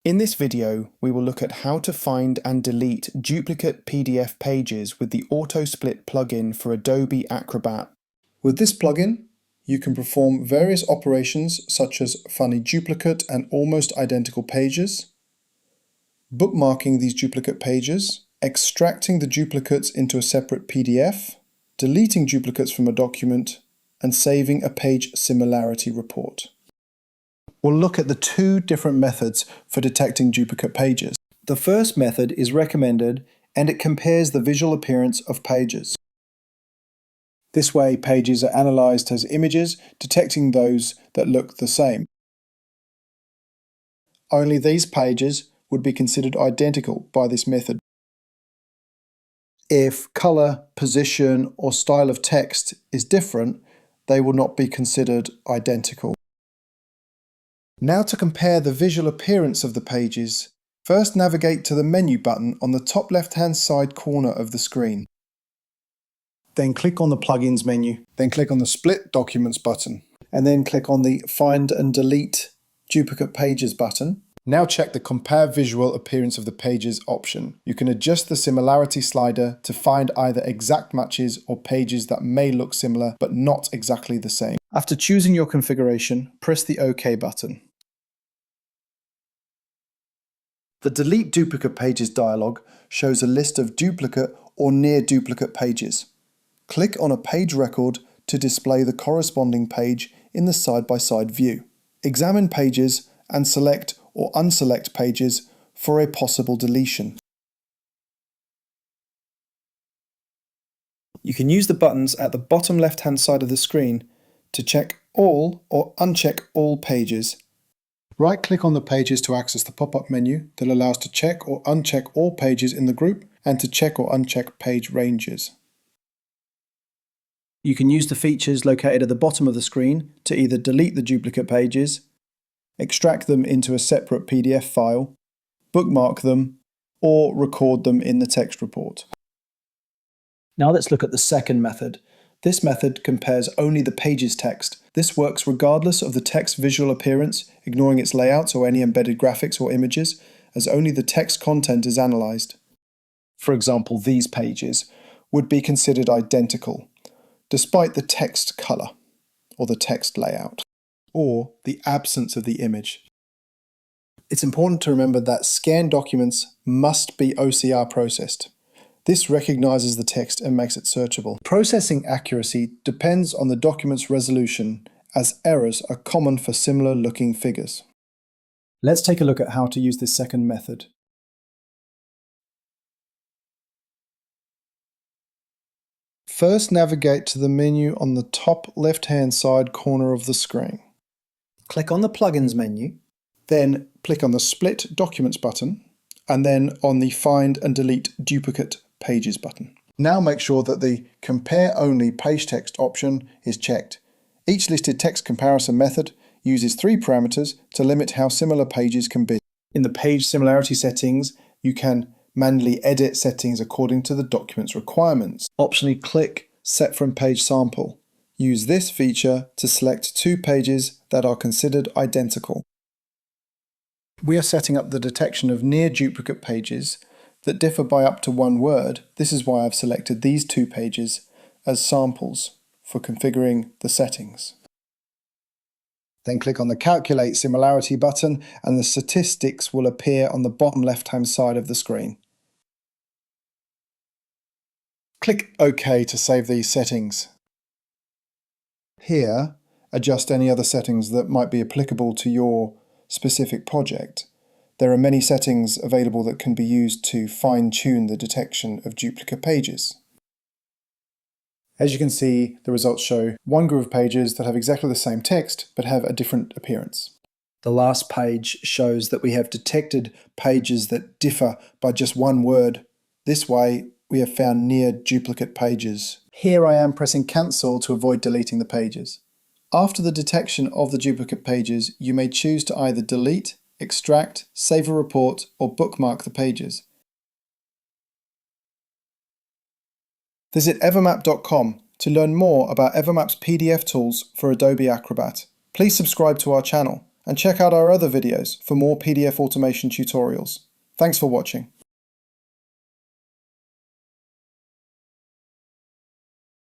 In this video, we will look at how to find and delete duplicate PDF pages with the AutoSplit plugin for Adobe Acrobat. With this plugin, you can perform various operations such as finding duplicate and almost identical pages, bookmarking these duplicate pages, extracting the duplicates into a separate PDF, deleting duplicates from a document, and saving a page similarity report. We'll look at the two different methods for detecting duplicate pages. The first method is recommended and it compares the visual appearance of pages. This way, pages are analysed as images, detecting those that look the same. Only these pages would be considered identical by this method. If colour, position, or style of text is different, they will not be considered identical. Now to compare the visual appearance of the pages, first navigate to the menu button on the top left-hand side corner of the screen. Then click on the Plugins menu, then click on the Split Documents button, and then click on the Find and Delete Duplicate Pages button. Now check the Compare Visual Appearance of the Pages option. You can adjust the similarity slider to find either exact matches or pages that may look similar but not exactly the same. After choosing your configuration, press the OK button. The Delete Duplicate Pages dialog shows a list of duplicate or near duplicate pages. Click on a page record to display the corresponding page in the side-by-side view. Examine pages and select or unselect pages for a possible deletion. You can use the buttons at the bottom left-hand side of the screen to check all or uncheck all pages. Right-click on the pages to access the pop-up menu that allows to check or uncheck all pages in the group and to check or uncheck page ranges. You can use the features located at the bottom of the screen to either delete the duplicate pages, extract them into a separate PDF file, bookmark them, or record them in the text report. Now let's look at the second method. This method compares only the page's text. This works regardless of the text visual appearance, ignoring its layouts or any embedded graphics or images, as only the text content is analysed. For example, these pages would be considered identical, despite the text colour, or the text layout, or the absence of the image. It's important to remember that scanned documents must be OCR processed. This recognises the text and makes it searchable. Processing accuracy depends on the document's resolution, as errors are common for similar looking figures. Let's take a look at how to use this second method. First, navigate to the menu on the top left-hand side corner of the screen. Click on the Plugins menu, then click on the Split Documents button, and then on the Find and Delete Duplicate Pages button. Now make sure that the Compare Only Page Text option is checked. Each listed text comparison method uses 3 parameters to limit how similar pages can be. In the page similarity settings, you can manually edit settings according to the document's requirements. Optionally click Set from Page Sample. Use this feature to select 2 pages that are considered identical. We are setting up the detection of near duplicate pages that differ by up to 1 word. This is why I've selected these 2 pages as samples for configuring the settings. Then click on the Calculate Similarity button and the statistics will appear on the bottom left-hand side of the screen. Click OK to save these settings. Here, adjust any other settings that might be applicable to your specific project. There are many settings available that can be used to fine-tune the detection of duplicate pages. As you can see, the results show one group of pages that have exactly the same text but have a different appearance. The last page shows that we have detected pages that differ by just 1 word. This way, we have found near duplicate pages. Here I am pressing Cancel to avoid deleting the pages. After the detection of the duplicate pages, you may choose to either delete, extract, save a report, or bookmark the pages. Visit evermap.com to learn more about Evermap's PDF tools for Adobe Acrobat. Please subscribe to our channel. and check out our other videos for more PDF automation tutorials. Thanks for watching.